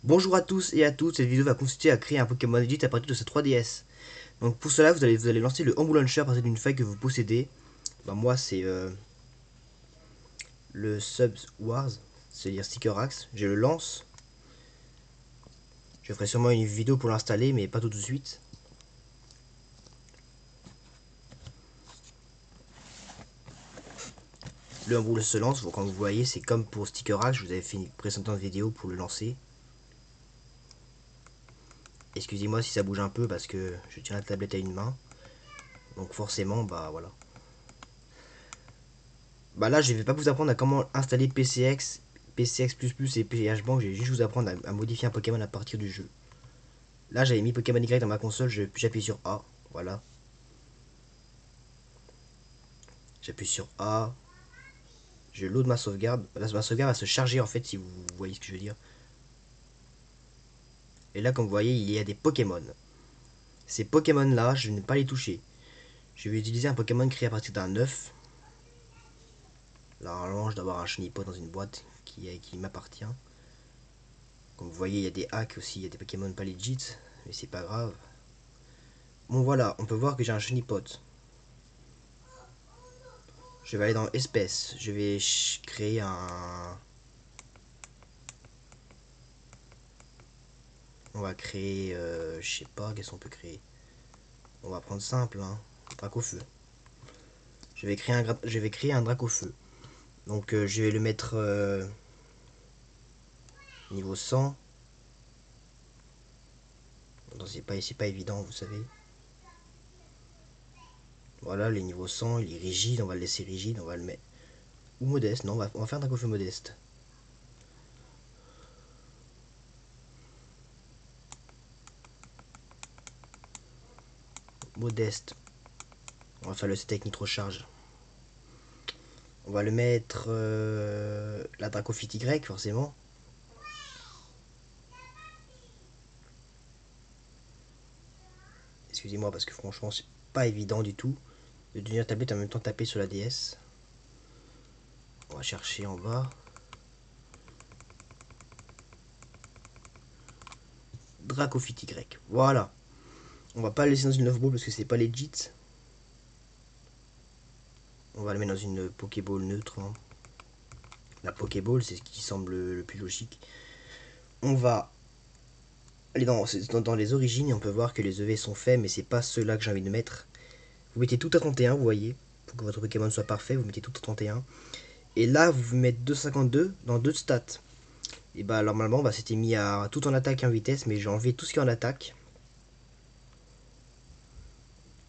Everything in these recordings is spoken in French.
Bonjour à tous et à toutes, cette vidéo va consister à créer un Pokémon Edit à partir de sa 3DS. Donc pour cela, vous allez lancer le Ombre Launcher à partir d'une faille que vous possédez. Bah moi c'est le Subs Wars, c'est-à-dire Sticker Axe. Je le lance. Je ferai sûrement une vidéo pour l'installer, mais pas tout de suite. Le Ombre se lance, comme vous voyez, c'est comme pour Sticker Axe, je vous avais fait une précédente vidéo pour le lancer. Excusez-moi si ça bouge un peu parce que je tiens la tablette à une main. Donc forcément, bah voilà. Bah là, je vais pas vous apprendre à comment installer PCX, PCX++ et PHBank. Je vais juste vous apprendre à modifier un Pokémon à partir du jeu. Là, j'avais mis Pokémon Y dans ma console, j'appuie sur A, voilà. J'appuie sur A, je load ma sauvegarde. Là, ma sauvegarde va se charger en fait, si vous voyez ce que je veux dire. Et là, comme vous voyez, il y a des Pokémon. Ces Pokémon là, je ne vais pas les toucher. Je vais utiliser un Pokémon créé à partir d'un œuf. Là, normalement, je dois avoir un Chenipot dans une boîte qui m'appartient. Comme vous voyez, il y a des hacks aussi, il y a des Pokémon pas legit, mais c'est pas grave. Bon voilà, on peut voir que j'ai un Chenipot. Je vais aller dans espèces. Je vais créer un... On va créer... je sais pas, qu'est-ce qu'on peut créer. On va prendre simple, hein. Dracofeu. Je vais créer un Dracofeu. Donc je vais le mettre niveau 100. C'est pas évident, vous savez. Voilà, le niveau 100, il est rigide, on va le laisser rigide, on va le mettre... Ou modeste, non, on va faire un Dracofeu modeste. Modeste. On va faire le set avec nitro-charge. On va le mettre la Dracofite Y, forcément. Excusez-moi, parce que franchement, c'est pas évident du tout de tenir tablette et en même temps taper sur la DS. On va chercher en bas. Dracofite Y. Voilà. On va pas le laisser dans une love ball parce que c'est pas legit. On va le mettre dans une Pokéball neutre, hein. La Pokéball, c'est ce qui semble le plus logique. On va aller dans les origines et on peut voir que les EV sont faits, mais c'est pas ceux-là que j'ai envie de mettre. Vous mettez tout à 31, vous voyez. Pour que votre Pokémon soit parfait, vous mettez tout à 31. Et là, vous mettez 252 dans deux stats. Et bah normalement, bah, c'était mis à tout en attaque et en vitesse, mais j'ai enlevé tout ce qui est en attaque.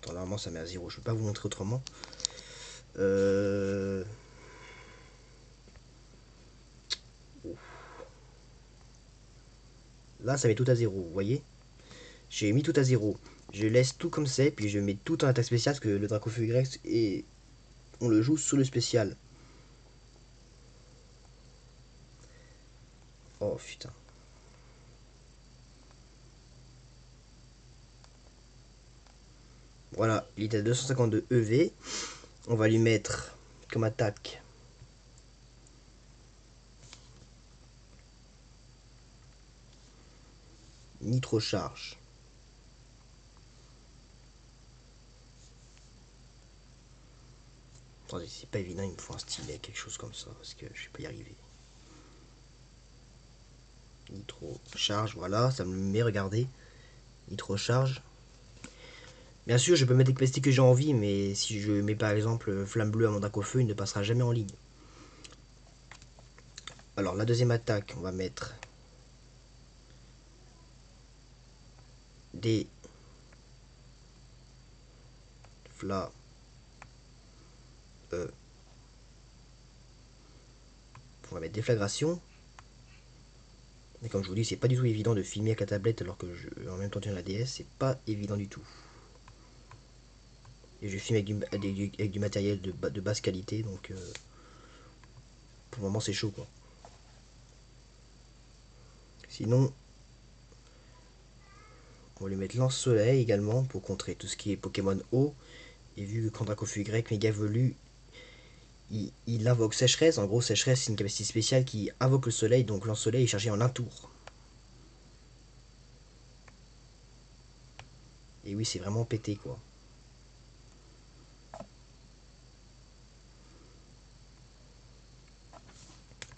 Attends, normalement, ça met à 0. Je peux pas vous montrer autrement. Euh... Là, ça met tout à 0, vous voyez. J'ai mis tout à 0. Je laisse tout comme c'est, puis je mets tout en attaque spéciale, parce que le Dracofeu Y, et on le joue sur le spécial. Oh putain. Voilà, il est à 252 EV. On va lui mettre comme attaque Nitro Charge. Attendez, c'est pas évident, il me faut un stylet, quelque chose comme ça, parce que je vais pas y arriver. Nitro Charge, voilà, ça me met, regardez. Nitro Charge. Bien sûr, je peux mettre les capacités que j'ai envie, mais si je mets par exemple Flamme Bleue à mon Dracofeu, il ne passera jamais en ligne. Alors, la deuxième attaque, on va mettre des Fla. On va mettre déflagration. Mais comme je vous dis, c'est pas du tout évident de filmer avec la tablette alors que en même temps tiens la DS, c'est pas évident du tout. Et je filme avec du matériel de basse qualité, donc pour le moment c'est chaud quoi. Sinon, on va lui mettre lance-soleil également pour contrer tout ce qui est Pokémon eau. Et vu que quand Dracofeu Y méga évolue, il invoque sécheresse. En gros, sécheresse c'est une capacité spéciale qui invoque le soleil, donc lance-soleil est chargé en un tour. Et oui, c'est vraiment pété quoi.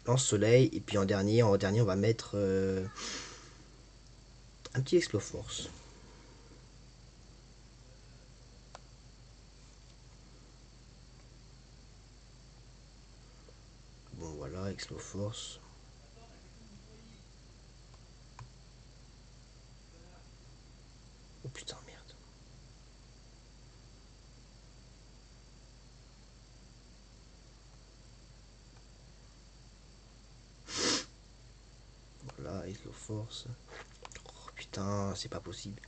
Lance soleil, et puis en dernier on va mettre un petit Exploforce. Bon voilà, Exploforce. Oh putain, merde. Voilà, Exploforce. Oh putain, c'est pas possible.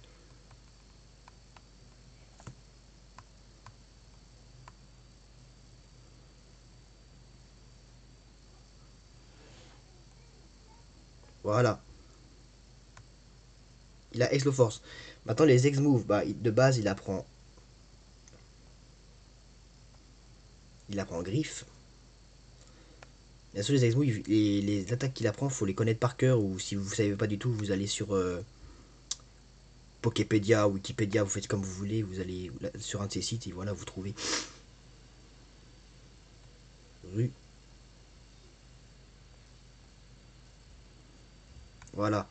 Voilà. Il a Exploforce. Maintenant les X-Move, bah, de base il apprend Griffe. Bien sûr, les X-Move, les attaques qu'il apprend, faut les connaître par cœur, ou si vous savez pas du tout, vous allez sur Poképédia, Wikipédia, vous faites comme vous voulez, vous allez sur un de ces sites et voilà, vous trouvez. Rue. Voilà.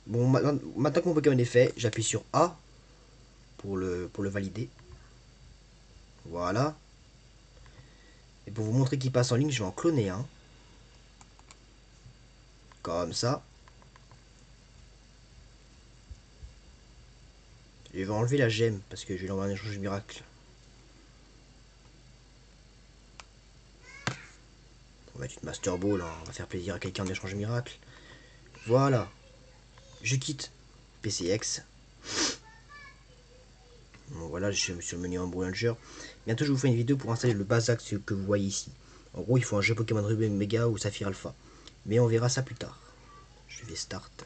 Bon, maintenant que mon Pokémon est fait, j'appuie sur A pour le valider. Voilà. Et pour vous montrer qu'il passe en ligne, je vais en cloner un. Comme ça. Et je vais enlever la gemme parce que je vais l'envoyer un échange miracle. On va mettre une Master Ball, hein. On va faire plaisir à quelqu'un en échange miracle. Voilà. Je quitte PCX. Bon, voilà, je suis sur le menu Embrulanger. Bientôt, je vous ferai une vidéo pour installer le Basax que vous voyez ici. En gros, il faut un jeu Pokémon Ruby Mega ou Saphir Alpha. Mais on verra ça plus tard. Je vais Start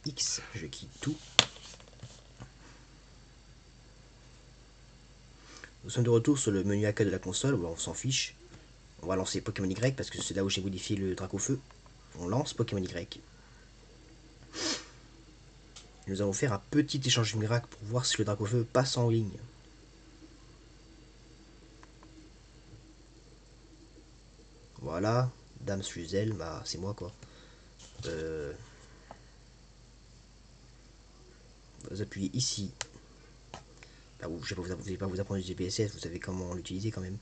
X. Je quitte tout. Nous sommes de retour sur le menu accueil de la console. Où on s'en fiche. On va lancer Pokémon Y parce que c'est là où j'ai modifié le Dracofeu. On lance Pokémon Y. Nous allons faire un petit échange miracle pour voir si le Dracofeu passe en ligne. Voilà, Dame Suzel, bah c'est moi quoi. Vous appuyez ici. Bah, je ne vais pas vous apprendre du GPSS, vous savez comment l'utiliser quand même.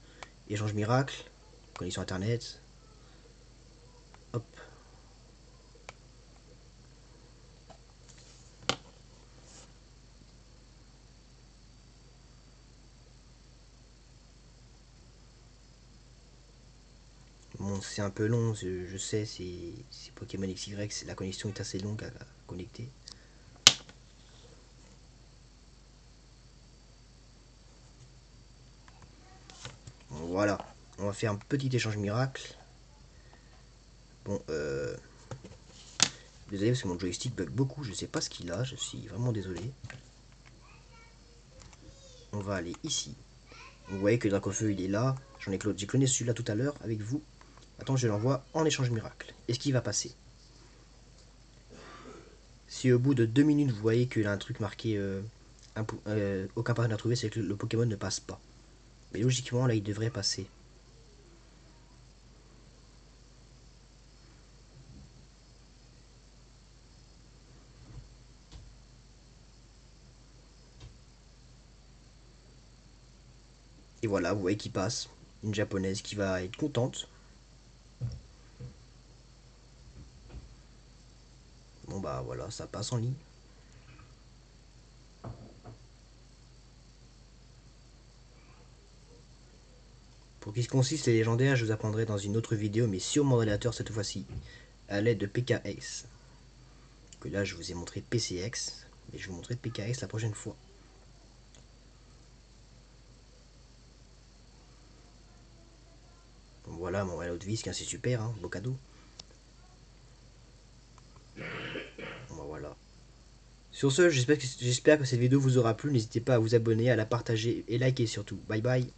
Échange miracle, connexion internet. Hop. Bon, c'est un peu long, je sais, c'est Pokémon XY, la connexion est assez longue à connecter. Bon, voilà, on va faire un petit échange miracle. Bon, désolé parce que mon joystick bug beaucoup, je sais pas ce qu'il a, je suis vraiment désolé. On va aller ici. Vous voyez que le Dracofeu il est là, j'ai cloné celui-là tout à l'heure avec vous. Attends, je l'envoie en échange miracle. Est-ce qu'il va passer? Si au bout de 2 minutes vous voyez qu'il a un truc marqué aucun partenaire trouvé, c'est que le Pokémon ne passe pas. Mais logiquement là il devrait passer. Et voilà, vous voyez qu'il passe. Une japonaise qui va être contente. Bon bah voilà, ça passe en ligne. Pour qui se consiste les légendaires, je vous apprendrai dans une autre vidéo, mais sur mon ordinateur cette fois-ci, à l'aide de PKS. Que là je vous ai montré PCX, mais je vais vous montrer PKS la prochaine fois. Bon, voilà, mon Hello Visc, hein, c'est super, hein, beau cadeau. Bon, bah, voilà. Sur ce, j'espère que cette vidéo vous aura plu. N'hésitez pas à vous abonner, à la partager et liker surtout. Bye bye.